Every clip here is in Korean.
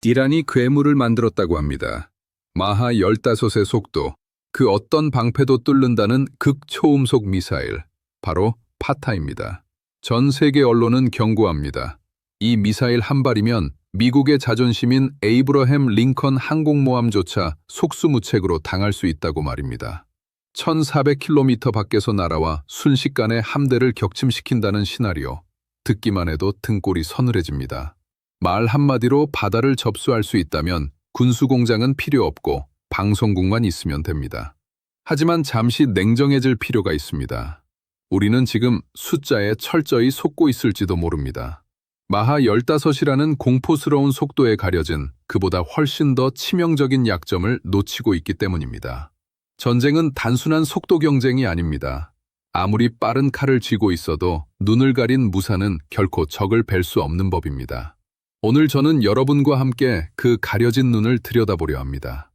이란이 괴물을 만들었다고 합니다. 마하 15의 속도, 그 어떤 방패도 뚫는다는 극초음속 미사일, 바로 파타입니다. 전 세계 언론은 경고합니다. 이 미사일 한 발이면 미국의 자존심인 에이브러햄 링컨 항공모함조차 속수무책으로 당할 수 있다고 말입니다. 1400km 밖에서 날아와 순식간에 함대를 격침시킨다는 시나리오, 듣기만 해도 등골이 서늘해집니다. 말 한마디로 바다를 접수할 수 있다면 군수공장은 필요 없고 방송국만 있으면 됩니다. 하지만 잠시 냉정해질 필요가 있습니다. 우리는 지금 숫자에 철저히 속고 있을지도 모릅니다. 마하 15이라는 공포스러운 속도에 가려진 그보다 훨씬 더 치명적인 약점을 놓치고 있기 때문입니다. 전쟁은 단순한 속도 경쟁이 아닙니다. 아무리 빠른 칼을 쥐고 있어도 눈을 가린 무사는 결코 적을 뵐 수 없는 법입니다. 오늘 저는 여러분과 함께 그 가려진 눈을 들여다보려 합니다.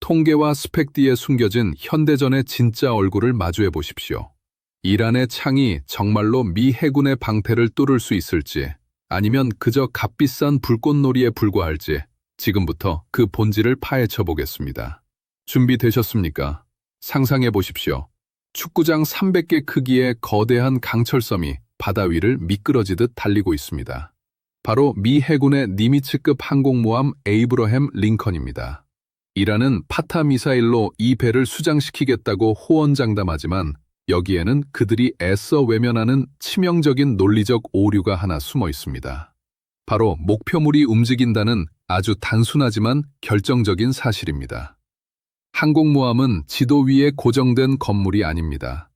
통계와 스펙 뒤에 숨겨진 현대전의 진짜 얼굴을 마주해 보십시오. 이란의 창이 정말로 미 해군의 방패를 뚫을 수 있을지, 아니면 그저 값비싼 불꽃놀이에 불과할지 지금부터 그 본질을 파헤쳐 보겠습니다. 준비되셨습니까? 상상해 보십시오. 축구장 300개 크기의 거대한 강철섬이 바다 위를 미끄러지듯 달리고 있습니다. 바로 미 해군의 니미츠급 항공모함 에이브러햄 링컨입니다. 이란은 파타 미사일로 이 배를 수장시키겠다고 호언장담하지만 여기에는 그들이 애써 외면하는 치명적인 논리적 오류가 하나 숨어 있습니다. 바로 목표물이 움직인다는 아주 단순하지만 결정적인 사실입니다. 항공모함은 지도 위에 고정된 건물이 아닙니다.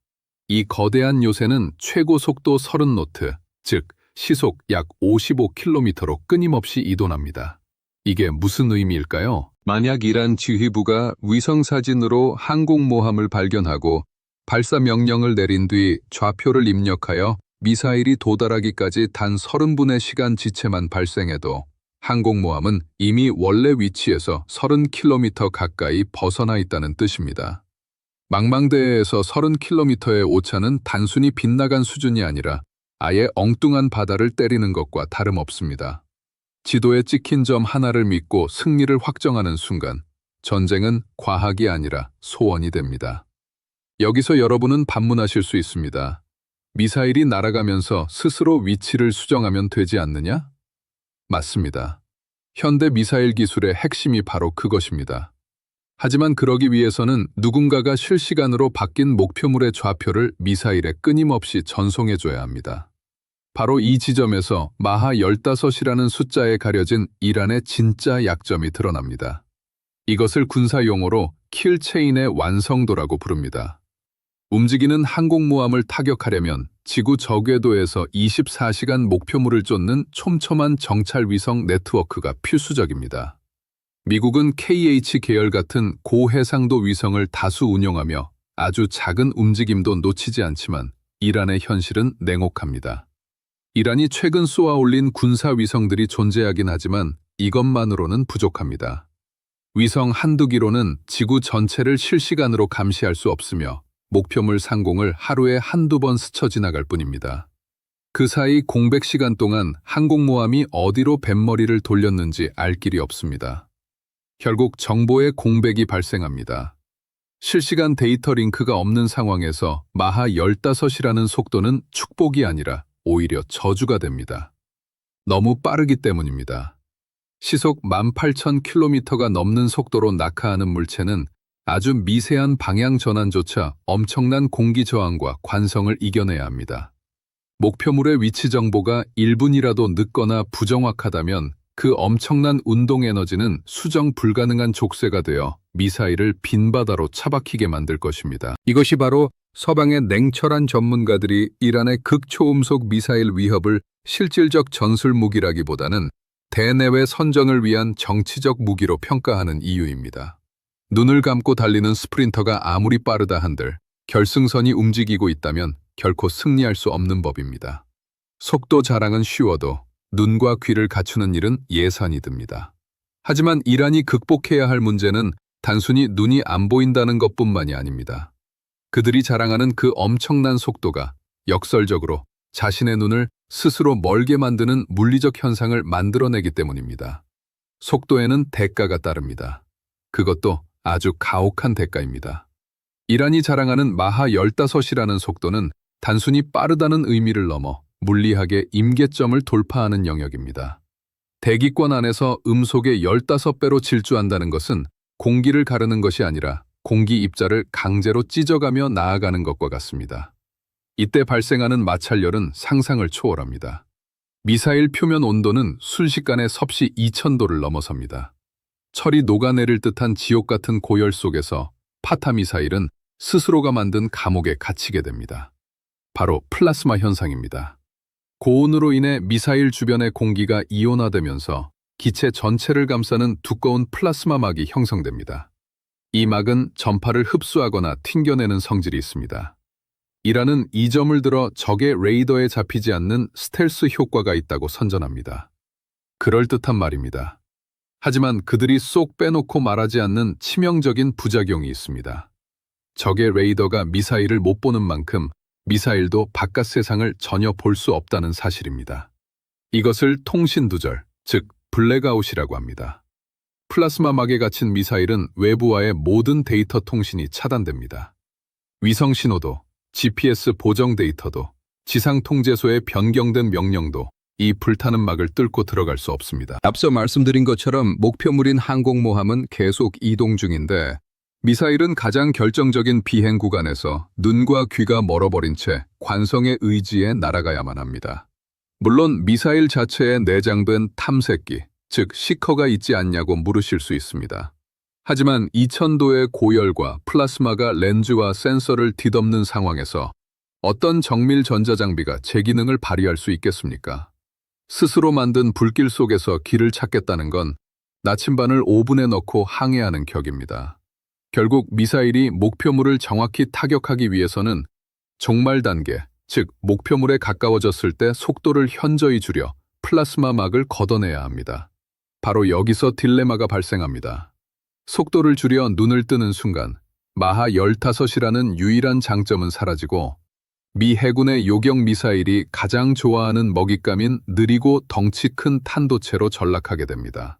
이 거대한 요새는 최고 속도 30노트, 즉 시속 약 55km로 끊임없이 이동합니다. 이게 무슨 의미일까요? 만약 이란 지휘부가 위성사진으로 항공모함을 발견하고 발사 명령을 내린 뒤 좌표를 입력하여 미사일이 도달하기까지 단 30분의 시간 지체만 발생해도 항공모함은 이미 원래 위치에서 30km 가까이 벗어나 있다는 뜻입니다. 망망대해에서 30km의 오차는 단순히 빗나간 수준이 아니라 아예 엉뚱한 바다를 때리는 것과 다름없습니다. 지도에 찍힌 점 하나를 믿고 승리를 확정하는 순간 전쟁은 과학이 아니라 소원이 됩니다. 여기서 여러분은 반문하실 수 있습니다. 미사일이 날아가면서 스스로 위치를 수정하면 되지 않느냐? 맞습니다. 현대 미사일 기술의 핵심이 바로 그것입니다. 하지만 그러기 위해서는 누군가가 실시간으로 바뀐 목표물의 좌표를 미사일에 끊임없이 전송해줘야 합니다. 바로 이 지점에서 마하 15이라는 숫자에 가려진 이란의 진짜 약점이 드러납니다. 이것을 군사용어로 킬체인의 완성도라고 부릅니다. 움직이는 항공모함을 타격하려면 지구 저궤도에서 24시간 목표물을 쫓는 촘촘한 정찰 위성 네트워크가 필수적입니다. 미국은 KH 계열 같은 고해상도 위성을 다수 운용하며 아주 작은 움직임도 놓치지 않지만 이란의 현실은 냉혹합니다. 이란이 최근 쏘아 올린 군사 위성들이 존재하긴 하지만 이것만으로는 부족합니다. 위성 한두 기로는 지구 전체를 실시간으로 감시할 수 없으며 목표물 상공을 하루에 한두 번 스쳐 지나갈 뿐입니다. 그 사이 공백 시간 동안 항공모함이 어디로 뱃머리를 돌렸는지 알 길이 없습니다. 결국 정보의 공백이 발생합니다. 실시간 데이터 링크가 없는 상황에서 마하 15이라는 속도는 축복이 아니라 오히려 저주가 됩니다. 너무 빠르기 때문입니다. 시속 18,000km가 넘는 속도로 낙하하는 물체는 아주 미세한 방향 전환조차 엄청난 공기 저항과 관성을 이겨내야 합니다. 목표물의 위치 정보가 1분이라도 늦거나 부정확하다면 그 엄청난 운동 에너지는 수정 불가능한 족쇄가 되어 미사일을 빈바다로 차박히게 만들 것입니다. 이것이 바로 서방의 냉철한 전문가들이 이란의 극초음속 미사일 위협을 실질적 전술 무기라기보다는 대내외 선전을 위한 정치적 무기로 평가하는 이유입니다. 눈을 감고 달리는 스프린터가 아무리 빠르다 한들 결승선이 움직이고 있다면 결코 승리할 수 없는 법입니다. 속도 자랑은 쉬워도 눈과 귀를 갖추는 일은 예산이 듭니다. 하지만 이란이 극복해야 할 문제는 단순히 눈이 안 보인다는 것뿐만이 아닙니다. 그들이 자랑하는 그 엄청난 속도가 역설적으로 자신의 눈을 스스로 멀게 만드는 물리적 현상을 만들어내기 때문입니다. 속도에는 대가가 따릅니다. 그것도 아주 가혹한 대가입니다. 이란이 자랑하는 마하 15이라는 속도는 단순히 빠르다는 의미를 넘어 물리학의 임계점을 돌파하는 영역입니다. 대기권 안에서 음속의 15배로 질주한다는 것은 공기를 가르는 것이 아니라 공기 입자를 강제로 찢어가며 나아가는 것과 같습니다. 이때 발생하는 마찰열은 상상을 초월합니다. 미사일 표면 온도는 순식간에 섭씨 2000도를 넘어섭니다. 철이 녹아내릴 듯한 지옥 같은 고열 속에서 파타 미사일은 스스로가 만든 감옥에 갇히게 됩니다. 바로 플라스마 현상입니다. 고온으로 인해 미사일 주변의 공기가 이온화되면서 기체 전체를 감싸는 두꺼운 플라스마 막이 형성됩니다. 이 막은 전파를 흡수하거나 튕겨내는 성질이 있습니다. 이란은 이 점을 들어 적의 레이더에 잡히지 않는 스텔스 효과가 있다고 선전합니다. 그럴듯한 말입니다. 하지만 그들이 쏙 빼놓고 말하지 않는 치명적인 부작용이 있습니다. 적의 레이더가 미사일을 못 보는 만큼 미사일도 바깥 세상을 전혀 볼 수 없다는 사실입니다. 이것을 통신두절, 즉 블랙아웃이라고 합니다. 플라스마 막에 갇힌 미사일은 외부와의 모든 데이터 통신이 차단됩니다. 위성 신호도, GPS 보정 데이터도, 지상 통제소의 변경된 명령도 이 불타는 막을 뚫고 들어갈 수 없습니다. 앞서 말씀드린 것처럼 목표물인 항공모함은 계속 이동 중인데 미사일은 가장 결정적인 비행 구간에서 눈과 귀가 멀어버린 채 관성의 의지에 날아가야만 합니다. 물론 미사일 자체에 내장된 탐색기, 즉 시커가 있지 않냐고 물으실 수 있습니다. 하지만 2000도의 고열과 플라스마가 렌즈와 센서를 뒤덮는 상황에서 어떤 정밀 전자장비가 제 기능을 발휘할 수 있겠습니까? 스스로 만든 불길 속에서 길을 찾겠다는 건 나침반을 오븐에 넣고 항해하는 격입니다. 결국 미사일이 목표물을 정확히 타격하기 위해서는 종말 단계, 즉 목표물에 가까워졌을 때 속도를 현저히 줄여 플라스마 막을 걷어내야 합니다. 바로 여기서 딜레마가 발생합니다. 속도를 줄여 눈을 뜨는 순간 마하 15이라는 유일한 장점은 사라지고 미 해군의 요격 미사일이 가장 좋아하는 먹잇감인 느리고 덩치 큰 탄도체로 전락하게 됩니다.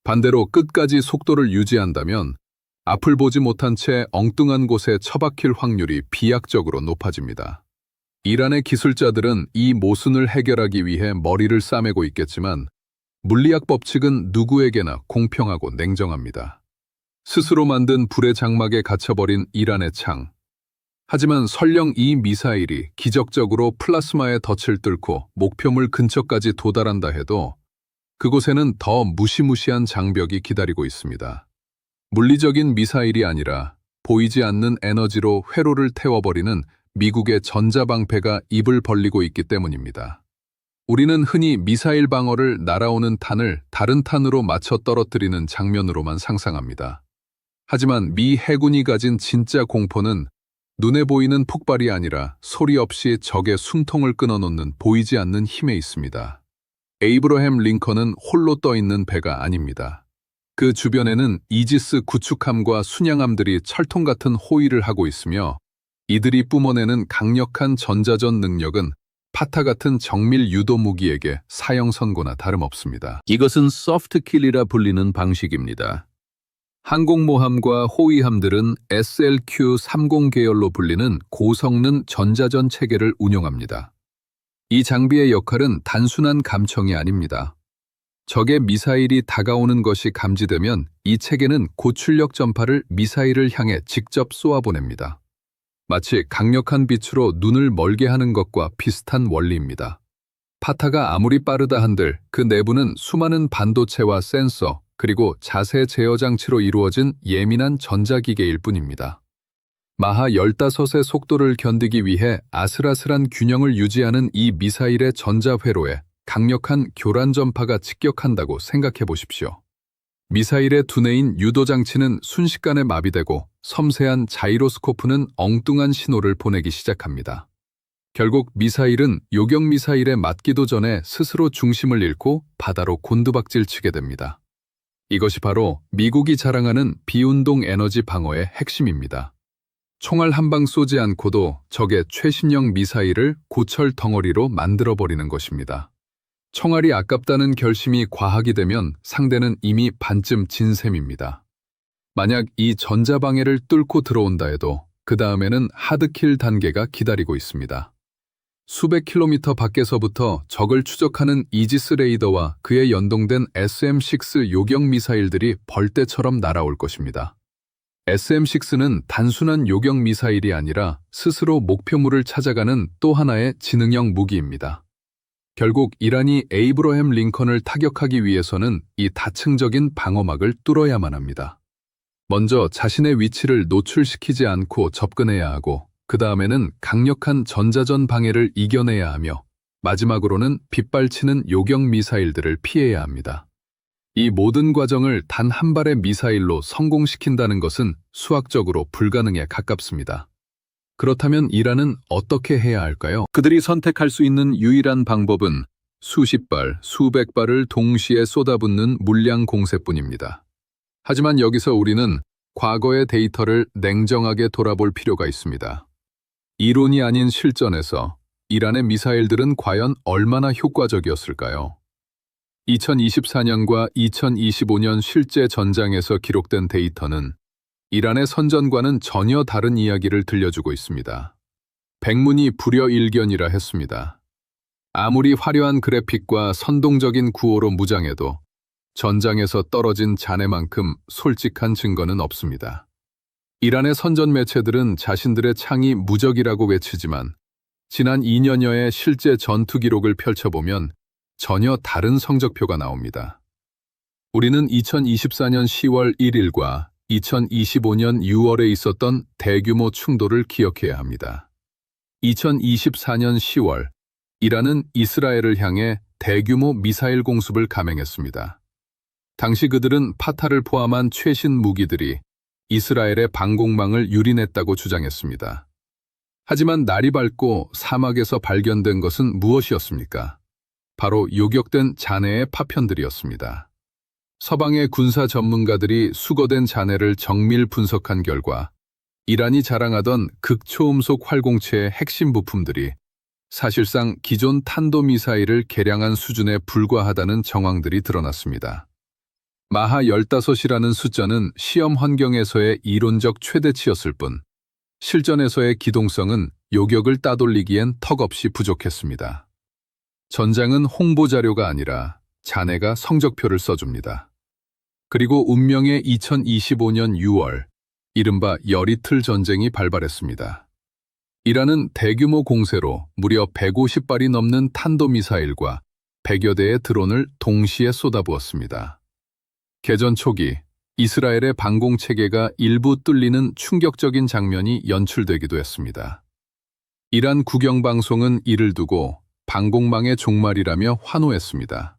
반대로 끝까지 속도를 유지한다면 앞을 보지 못한 채 엉뚱한 곳에 처박힐 확률이 비약적으로 높아집니다. 이란의 기술자들은 이 모순을 해결하기 위해 머리를 싸매고 있겠지만 물리학 법칙은 누구에게나 공평하고 냉정합니다. 스스로 만든 불의 장막에 갇혀버린 이란의 창. 하지만 설령 이 미사일이 기적적으로 플라스마의 덫을 뚫고 목표물 근처까지 도달한다 해도 그곳에는 더 무시무시한 장벽이 기다리고 있습니다. 물리적인 미사일이 아니라 보이지 않는 에너지로 회로를 태워버리는 미국의 전자방패가 입을 벌리고 있기 때문입니다. 우리는 흔히 미사일 방어를 날아오는 탄을 다른 탄으로 맞춰 떨어뜨리는 장면으로만 상상합니다. 하지만 미 해군이 가진 진짜 공포는 눈에 보이는 폭발이 아니라 소리 없이 적의 숨통을 끊어놓는 보이지 않는 힘에 있습니다. 에이브러햄 링컨은 홀로 떠있는 배가 아닙니다. 그 주변에는 이지스 구축함과 순양함들이 철통 같은 호위를 하고 있으며 이들이 뿜어내는 강력한 전자전 능력은 파타 같은 정밀 유도 무기에게 사형 선고나 다름없습니다. 이것은 소프트킬이라 불리는 방식입니다. 항공모함과 호위함들은 SLQ-30 계열로 불리는 고성능 전자전 체계를 운용합니다. 이 장비의 역할은 단순한 감청이 아닙니다. 적의 미사일이 다가오는 것이 감지되면 이 체계는 고출력 전파를 미사일을 향해 직접 쏘아보냅니다. 마치 강력한 빛으로 눈을 멀게 하는 것과 비슷한 원리입니다. 파타가 아무리 빠르다 한들 그 내부는 수많은 반도체와 센서, 그리고 자세 제어 장치로 이루어진 예민한 전자기계일 뿐입니다. 마하 15의 속도를 견디기 위해 아슬아슬한 균형을 유지하는 이 미사일의 전자회로에 강력한 교란 전파가 직격한다고 생각해 보십시오. 미사일의 두뇌인 유도장치는 순식간에 마비되고 섬세한 자이로스코프는 엉뚱한 신호를 보내기 시작합니다. 결국 미사일은 요격 미사일에 맞기도 전에 스스로 중심을 잃고 바다로 곤두박질 치게 됩니다. 이것이 바로 미국이 자랑하는 비운동 에너지 방어의 핵심입니다. 총알 한 방 쏘지 않고도 적의 최신형 미사일을 고철 덩어리로 만들어버리는 것입니다. 총알이 아깝다는 결심이 과학이 되면 상대는 이미 반쯤 진 셈입니다. 만약 이 전자방해를 뚫고 들어온다 해도 그 다음에는 하드킬 단계가 기다리고 있습니다. 수백 킬로미터 밖에서부터 적을 추적하는 이지스 레이더와 그에 연동된 SM-6 요격 미사일들이 벌떼처럼 날아올 것입니다. SM-6는 단순한 요격 미사일이 아니라 스스로 목표물을 찾아가는 또 하나의 지능형 무기입니다. 결국 이란이 에이브러햄 링컨을 타격하기 위해서는 이 다층적인 방어막을 뚫어야만 합니다. 먼저 자신의 위치를 노출시키지 않고 접근해야 하고 그 다음에는 강력한 전자전 방해를 이겨내야 하며 마지막으로는 빗발치는 요격 미사일들을 피해야 합니다. 이 모든 과정을 단 한 발의 미사일로 성공시킨다는 것은 수학적으로 불가능에 가깝습니다. 그렇다면 이란은 어떻게 해야 할까요? 그들이 선택할 수 있는 유일한 방법은 수십 발, 수백 발을 동시에 쏟아붓는 물량 공세뿐입니다. 하지만 여기서 우리는 과거의 데이터를 냉정하게 돌아볼 필요가 있습니다. 이론이 아닌 실전에서 이란의 미사일들은 과연 얼마나 효과적이었을까요? 2024년과 2025년 실제 전장에서 기록된 데이터는 이란의 선전과는 전혀 다른 이야기를 들려주고 있습니다. 백문이 불여일견이라 했습니다. 아무리 화려한 그래픽과 선동적인 구호로 무장해도 전장에서 떨어진 잔해만큼 솔직한 증거는 없습니다. 이란의 선전 매체들은 자신들의 창이 무적이라고 외치지만 지난 2년여의 실제 전투 기록을 펼쳐보면 전혀 다른 성적표가 나옵니다. 우리는 2024년 10월 1일과 2025년 6월에 있었던 대규모 충돌을 기억해야 합니다. 2024년 10월, 이란은 이스라엘을 향해 대규모 미사일 공습을 감행했습니다. 당시 그들은 파타를 포함한 최신 무기들이 이스라엘의 방공망을 유린했다고 주장했습니다. 하지만 날이 밝고 사막에서 발견된 것은 무엇이었습니까? 바로 요격된 잔해의 파편들이었습니다. 서방의 군사 전문가들이 수거된 잔해를 정밀 분석한 결과 이란이 자랑하던 극초음속 활공체의 핵심 부품들이 사실상 기존 탄도미사일을 개량한 수준에 불과하다는 정황들이 드러났습니다. 마하 15이라는 숫자는 시험 환경에서의 이론적 최대치였을 뿐 실전에서의 기동성은 요격을 따돌리기엔 턱없이 부족했습니다. 전장은 홍보 자료가 아니라 잔해가 성적표를 써줍니다. 그리고 운명의 2025년 6월, 이른바 열이틀 전쟁이 발발했습니다. 이란은 대규모 공세로 무려 150발이 넘는 탄도미사일과 100여 대의 드론을 동시에 쏟아부었습니다. 개전 초기, 이스라엘의 방공체계가 일부 뚫리는 충격적인 장면이 연출되기도 했습니다. 이란 국영방송은 이를 두고 방공망의 종말이라며 환호했습니다.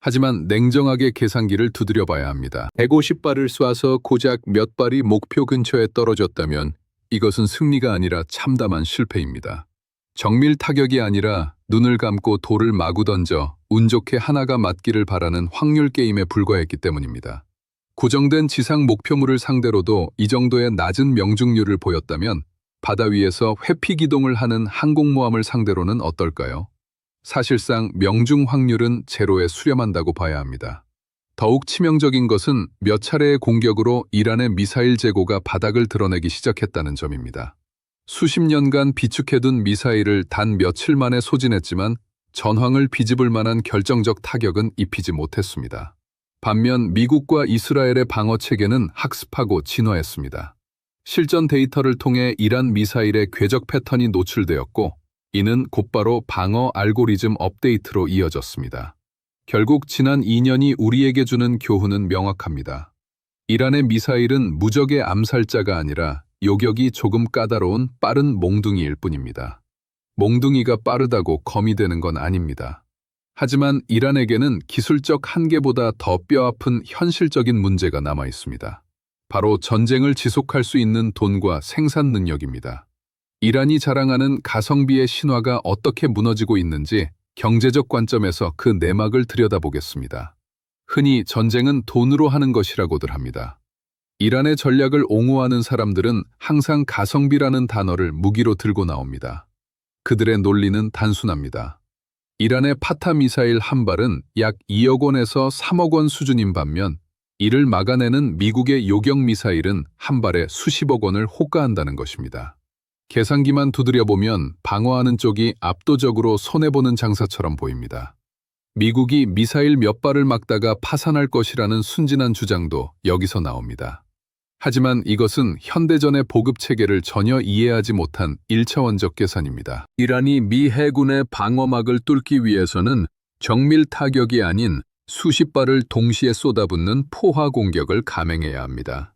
하지만 냉정하게 계산기를 두드려봐야 합니다. 150발을 쏴서 고작 몇 발이 목표 근처에 떨어졌다면 이것은 승리가 아니라 참담한 실패입니다. 정밀 타격이 아니라 눈을 감고 돌을 마구 던져 운 좋게 하나가 맞기를 바라는 확률 게임에 불과했기 때문입니다. 고정된 지상 목표물을 상대로도 이 정도의 낮은 명중률을 보였다면 바다 위에서 회피 기동을 하는 항공모함을 상대로는 어떨까요? 사실상 명중 확률은 제로에 수렴한다고 봐야 합니다. 더욱 치명적인 것은 몇 차례의 공격으로 이란의 미사일 재고가 바닥을 드러내기 시작했다는 점입니다. 수십 년간 비축해둔 미사일을 단 며칠 만에 소진했지만 전황을 뒤집을 만한 결정적 타격은 입히지 못했습니다. 반면 미국과 이스라엘의 방어체계는 학습하고 진화했습니다. 실전 데이터를 통해 이란 미사일의 궤적 패턴이 노출되었고 이는 곧바로 방어 알고리즘 업데이트로 이어졌습니다. 결국 지난 2년이 우리에게 주는 교훈은 명확합니다. 이란의 미사일은 무적의 암살자가 아니라 요격이 조금 까다로운 빠른 몽둥이일 뿐입니다. 몽둥이가 빠르다고 검이 되는 건 아닙니다. 하지만 이란에게는 기술적 한계보다 더 뼈아픈 현실적인 문제가 남아 있습니다. 바로 전쟁을 지속할 수 있는 돈과 생산 능력입니다. 이란이 자랑하는 가성비의 신화가 어떻게 무너지고 있는지 경제적 관점에서 그 내막을 들여다보겠습니다. 흔히 전쟁은 돈으로 하는 것이라고들 합니다. 이란의 전략을 옹호하는 사람들은 항상 가성비라는 단어를 무기로 들고 나옵니다. 그들의 논리는 단순합니다. 이란의 파타 미사일 한 발은 약 2억 원에서 3억 원 수준인 반면 이를 막아내는 미국의 요격 미사일은 한 발에 수십억 원을 호가한다는 것입니다. 계산기만 두드려보면 방어하는 쪽이 압도적으로 손해보는 장사처럼 보입니다. 미국이 미사일 몇 발을 막다가 파산할 것이라는 순진한 주장도 여기서 나옵니다. 하지만 이것은 현대전의 보급 체계를 전혀 이해하지 못한 1차원적 계산입니다. 이란이 미 해군의 방어막을 뚫기 위해서는 정밀 타격이 아닌 수십 발을 동시에 쏟아붓는 포화 공격을 감행해야 합니다.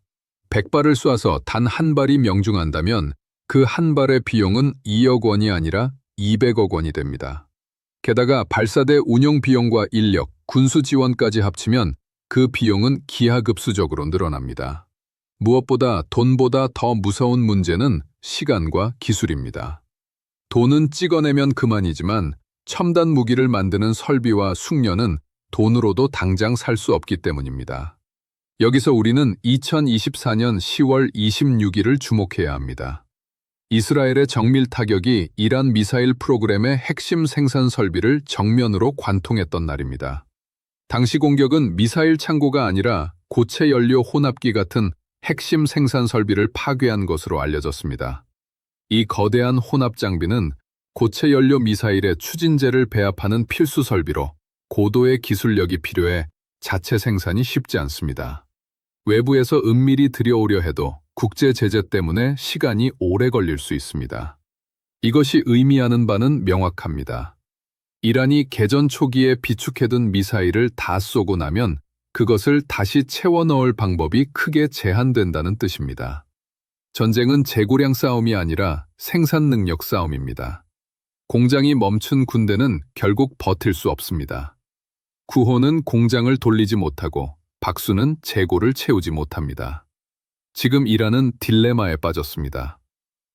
100발을 쏴서 단 한 발이 명중한다면 그 한 발의 비용은 2억 원이 아니라 200억 원이 됩니다. 게다가 발사대 운용 비용과 인력, 군수 지원까지 합치면 그 비용은 기하급수적으로 늘어납니다. 무엇보다 돈보다 더 무서운 문제는 시간과 기술입니다. 돈은 찍어내면 그만이지만 첨단 무기를 만드는 설비와 숙련은 돈으로도 당장 살 수 없기 때문입니다. 여기서 우리는 2024년 10월 26일을 주목해야 합니다. 이스라엘의 정밀 타격이 이란 미사일 프로그램의 핵심 생산 설비를 정면으로 관통했던 날입니다. 당시 공격은 미사일 창고가 아니라 고체 연료 혼합기 같은 핵심 생산 설비를 파괴한 것으로 알려졌습니다. 이 거대한 혼합 장비는 고체 연료 미사일의 추진제를 배합하는 필수 설비로 고도의 기술력이 필요해 자체 생산이 쉽지 않습니다. 외부에서 은밀히 들여오려 해도 국제 제재 때문에 시간이 오래 걸릴 수 있습니다. 이것이 의미하는 바는 명확합니다. 이란이 개전 초기에 비축해둔 미사일을 다 쏘고 나면 그것을 다시 채워 넣을 방법이 크게 제한된다는 뜻입니다. 전쟁은 재고량 싸움이 아니라 생산 능력 싸움입니다. 공장이 멈춘 군대는 결국 버틸 수 없습니다. 구호는 공장을 돌리지 못하고 박수는 재고를 채우지 못합니다. 지금 이란은 딜레마에 빠졌습니다.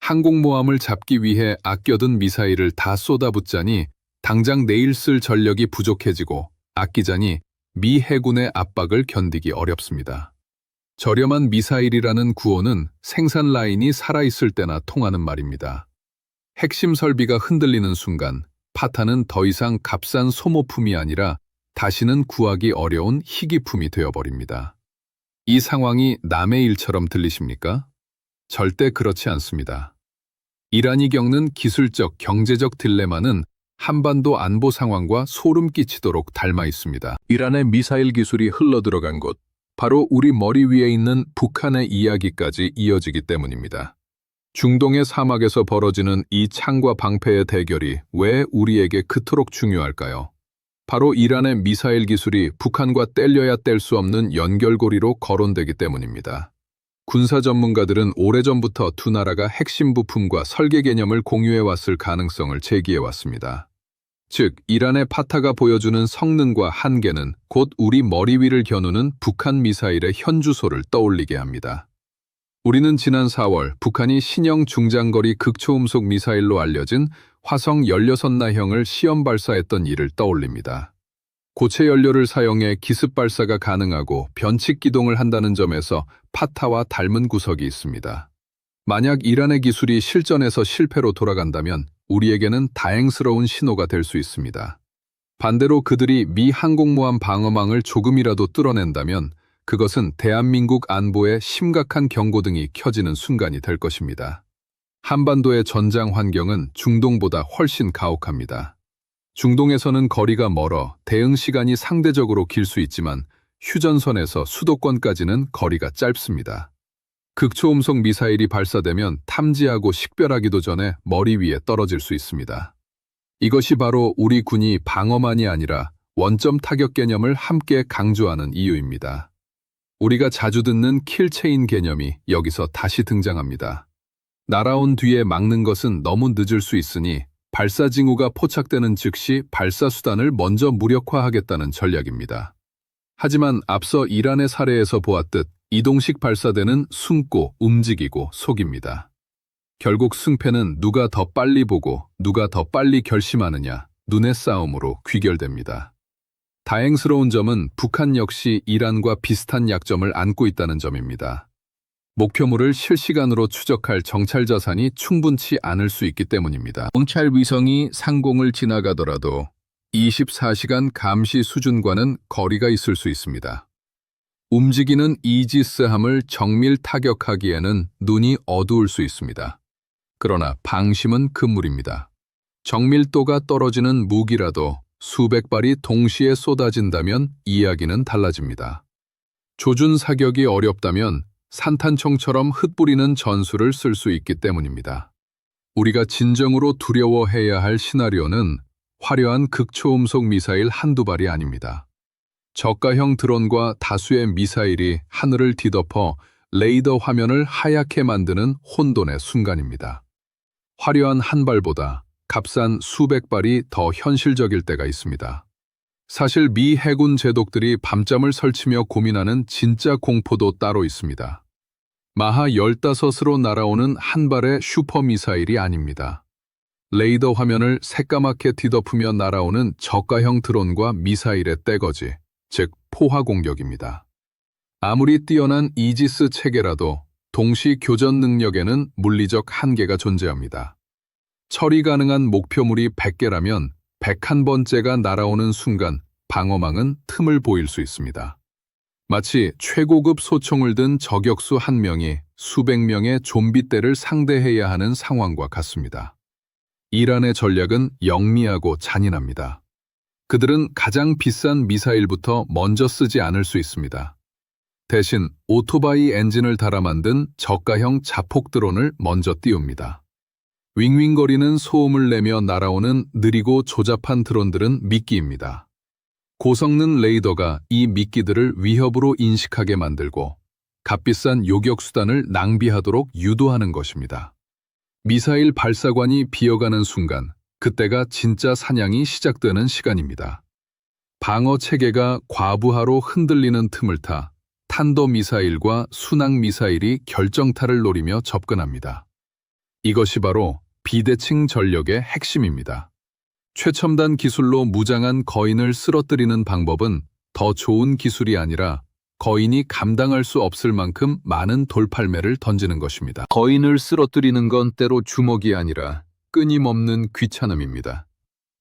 항공모함을 잡기 위해 아껴둔 미사일을 다 쏟아붓자니 당장 내일 쓸 전력이 부족해지고 아끼자니 미 해군의 압박을 견디기 어렵습니다. 저렴한 미사일이라는 구호는 생산 라인이 살아있을 때나 통하는 말입니다. 핵심 설비가 흔들리는 순간 파타는 더 이상 값싼 소모품이 아니라 다시는 구하기 어려운 희귀품이 되어버립니다. 이 상황이 남의 일처럼 들리십니까? 절대 그렇지 않습니다. 이란이 겪는 기술적, 경제적 딜레마는 한반도 안보 상황과 소름 끼치도록 닮아 있습니다. 이란의 미사일 기술이 흘러들어간 곳, 바로 우리 머리 위에 있는 북한의 이야기까지 이어지기 때문입니다. 중동의 사막에서 벌어지는 이 창과 방패의 대결이 왜 우리에게 그토록 중요할까요? 바로 이란의 미사일 기술이 북한과 뗄려야 뗄 수 없는 연결고리로 거론되기 때문입니다. 군사 전문가들은 오래전부터 두 나라가 핵심 부품과 설계 개념을 공유해왔을 가능성을 제기해왔습니다. 즉, 이란의 파타가 보여주는 성능과 한계는 곧 우리 머리 위를 겨누는 북한 미사일의 현주소를 떠올리게 합니다. 우리는 지난 4월 북한이 신형 중장거리 극초음속 미사일로 알려진 화성 16나형을 시험 발사했던 일을 떠올립니다. 고체 연료를 사용해 기습 발사가 가능하고 변칙 기동을 한다는 점에서 파타와 닮은 구석이 있습니다. 만약 이란의 기술이 실전에서 실패로 돌아간다면 우리에게는 다행스러운 신호가 될 수 있습니다. 반대로 그들이 미 항공모함 방어망을 조금이라도 뚫어낸다면 그것은 대한민국 안보에 심각한 경고등이 켜지는 순간이 될 것입니다. 한반도의 전장 환경은 중동보다 훨씬 가혹합니다. 중동에서는 거리가 멀어 대응 시간이 상대적으로 길 수 있지만 휴전선에서 수도권까지는 거리가 짧습니다. 극초음속 미사일이 발사되면 탐지하고 식별하기도 전에 머리 위에 떨어질 수 있습니다. 이것이 바로 우리 군이 방어만이 아니라 원점 타격 개념을 함께 강조하는 이유입니다. 우리가 자주 듣는 킬체인 개념이 여기서 다시 등장합니다. 날아온 뒤에 막는 것은 너무 늦을 수 있으니 발사 징후가 포착되는 즉시 발사 수단을 먼저 무력화하겠다는 전략입니다. 하지만 앞서 이란의 사례에서 보았듯 이동식 발사대는 숨고 움직이고 속입니다. 결국 승패는 누가 더 빨리 보고 누가 더 빨리 결심하느냐, 눈의 싸움으로 귀결됩니다. 다행스러운 점은 북한 역시 이란과 비슷한 약점을 안고 있다는 점입니다. 목표물을 실시간으로 추적할 정찰 자산이 충분치 않을 수 있기 때문입니다. 정찰 위성이 상공을 지나가더라도 24시간 감시 수준과는 거리가 있을 수 있습니다. 움직이는 이지스함을 정밀 타격하기에는 눈이 어두울 수 있습니다. 그러나 방심은 금물입니다. 정밀도가 떨어지는 무기라도 수백 발이 동시에 쏟아진다면 이야기는 달라집니다. 조준 사격이 어렵다면 산탄총처럼 흩뿌리는 전술을 쓸 수 있기 때문입니다. 우리가 진정으로 두려워해야 할 시나리오는 화려한 극초음속 미사일 한두 발이 아닙니다. 저가형 드론과 다수의 미사일이 하늘을 뒤덮어 레이더 화면을 하얗게 만드는 혼돈의 순간입니다. 화려한 한 발보다 값싼 수백 발이 더 현실적일 때가 있습니다. 사실 미 해군 제독들이 밤잠을 설치며 고민하는 진짜 공포도 따로 있습니다. 마하 15으로 날아오는 한 발의 슈퍼미사일이 아닙니다. 레이더 화면을 새까맣게 뒤덮으며 날아오는 저가형 드론과 미사일의 떼거지, 즉 포화 공격입니다. 아무리 뛰어난 이지스 체계라도 동시 교전 능력에는 물리적 한계가 존재합니다. 처리 가능한 목표물이 100개라면 101번째가 날아오는 순간 방어망은 틈을 보일 수 있습니다. 마치 최고급 소총을 든 저격수 한 명이 수백 명의 좀비 떼를 상대해야 하는 상황과 같습니다. 이란의 전략은 영리하고 잔인합니다. 그들은 가장 비싼 미사일부터 먼저 쓰지 않을 수 있습니다. 대신 오토바이 엔진을 달아 만든 저가형 자폭 드론을 먼저 띄웁니다. 윙윙거리는 소음을 내며 날아오는 느리고 조잡한 드론들은 미끼입니다. 고성능 레이더가 이 미끼들을 위협으로 인식하게 만들고 값비싼 요격수단을 낭비하도록 유도하는 것입니다. 미사일 발사관이 비어가는 순간 그때가 진짜 사냥이 시작되는 시간입니다. 방어 체계가 과부하로 흔들리는 틈을 타 탄도미사일과 순항미사일이 결정타를 노리며 접근합니다. 이것이 바로 비대칭 전력의 핵심입니다. 최첨단 기술로 무장한 거인을 쓰러뜨리는 방법은 더 좋은 기술이 아니라 거인이 감당할 수 없을 만큼 많은 돌팔매를 던지는 것입니다. 거인을 쓰러뜨리는 건 때로 주먹이 아니라 끊임없는 귀찮음입니다.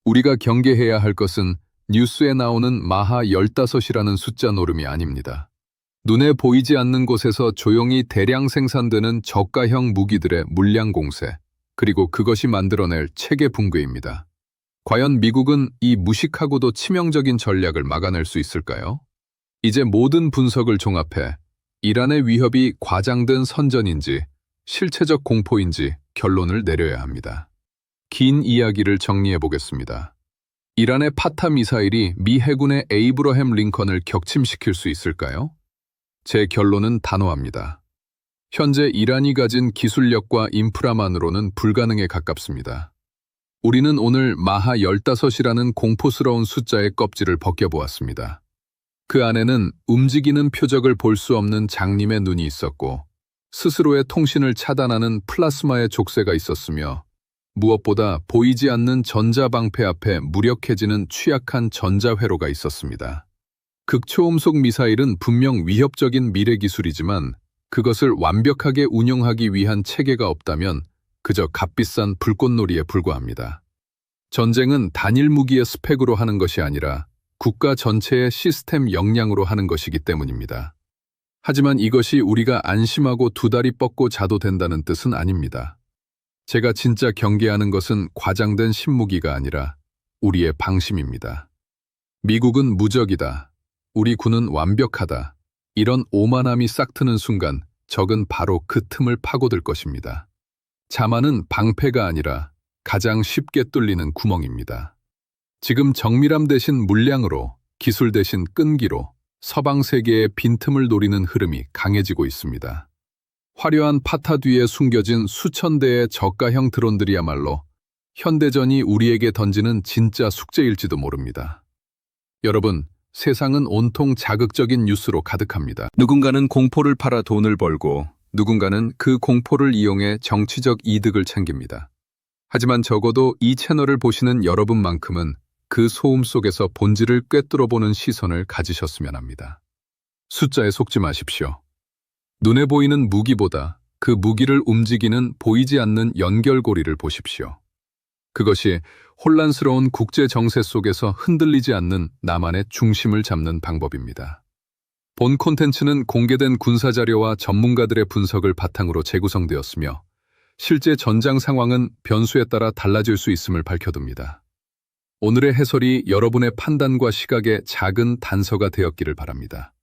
우리가 경계해야 할 것은 뉴스에 나오는 마하 15이라는 숫자 노름이 아닙니다. 눈에 보이지 않는 곳에서 조용히 대량 생산되는 저가형 무기들의 물량 공세, 그리고 그것이 만들어낼 체계 붕괴입니다. 과연 미국은 이 무식하고도 치명적인 전략을 막아낼 수 있을까요? 이제 모든 분석을 종합해 이란의 위협이 과장된 선전인지 실체적 공포인지 결론을 내려야 합니다. 긴 이야기를 정리해 보겠습니다. 이란의 파타 미사일이 미 해군의 에이브러햄 링컨을 격침시킬 수 있을까요? 제 결론은 단호합니다. 현재 이란이 가진 기술력과 인프라만으로는 불가능에 가깝습니다. 우리는 오늘 마하 15이라는 공포스러운 숫자의 껍질을 벗겨보았습니다. 그 안에는 움직이는 표적을 볼 수 없는 장님의 눈이 있었고 스스로의 통신을 차단하는 플라스마의 족쇄가 있었으며 무엇보다 보이지 않는 전자방패 앞에 무력해지는 취약한 전자회로가 있었습니다. 극초음속 미사일은 분명 위협적인 미래 기술이지만 그것을 완벽하게 운용하기 위한 체계가 없다면 그저 값비싼 불꽃놀이에 불과합니다. 전쟁은 단일 무기의 스펙으로 하는 것이 아니라 국가 전체의 시스템 역량으로 하는 것이기 때문입니다. 하지만 이것이 우리가 안심하고 두 다리 뻗고 자도 된다는 뜻은 아닙니다. 제가 진짜 경계하는 것은 과장된 신무기가 아니라 우리의 방심입니다. 미국은 무적이다. 우리 군은 완벽하다. 이런 오만함이 싹트는 순간 적은 바로 그 틈을 파고들 것입니다. 자만은 방패가 아니라 가장 쉽게 뚫리는 구멍입니다. 지금 정밀함 대신 물량으로, 기술 대신 끈기로 서방 세계의 빈틈을 노리는 흐름이 강해지고 있습니다. 화려한 파타 뒤에 숨겨진 수천 대의 저가형 드론들이야말로 현대전이 우리에게 던지는 진짜 숙제일지도 모릅니다. 여러분, 세상은 온통 자극적인 뉴스로 가득합니다. 누군가는 공포를 팔아 돈을 벌고 누군가는 그 공포를 이용해 정치적 이득을 챙깁니다. 하지만 적어도 이 채널을 보시는 여러분만큼은 그 소음 속에서 본질을 꿰뚫어보는 시선을 가지셨으면 합니다. 숫자에 속지 마십시오. 눈에 보이는 무기보다 그 무기를 움직이는 보이지 않는 연결고리를 보십시오. 그것이 혼란스러운 국제 정세 속에서 흔들리지 않는 나만의 중심을 잡는 방법입니다. 본 콘텐츠는 공개된 군사 자료와 전문가들의 분석을 바탕으로 재구성되었으며 실제 전장 상황은 변수에 따라 달라질 수 있음을 밝혀둡니다. 오늘의 해설이 여러분의 판단과 시각에 작은 단서가 되었기를 바랍니다.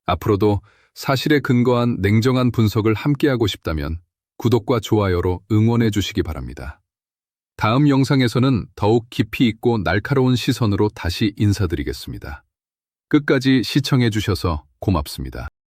앞으로도 사실에 근거한 냉정한 분석을 함께하고 싶다면 구독과 좋아요로 응원해 주시기 바랍니다. 다음 영상에서는 더욱 깊이 있고 날카로운 시선으로 다시 인사드리겠습니다. 끝까지 시청해 주셔서 고맙습니다.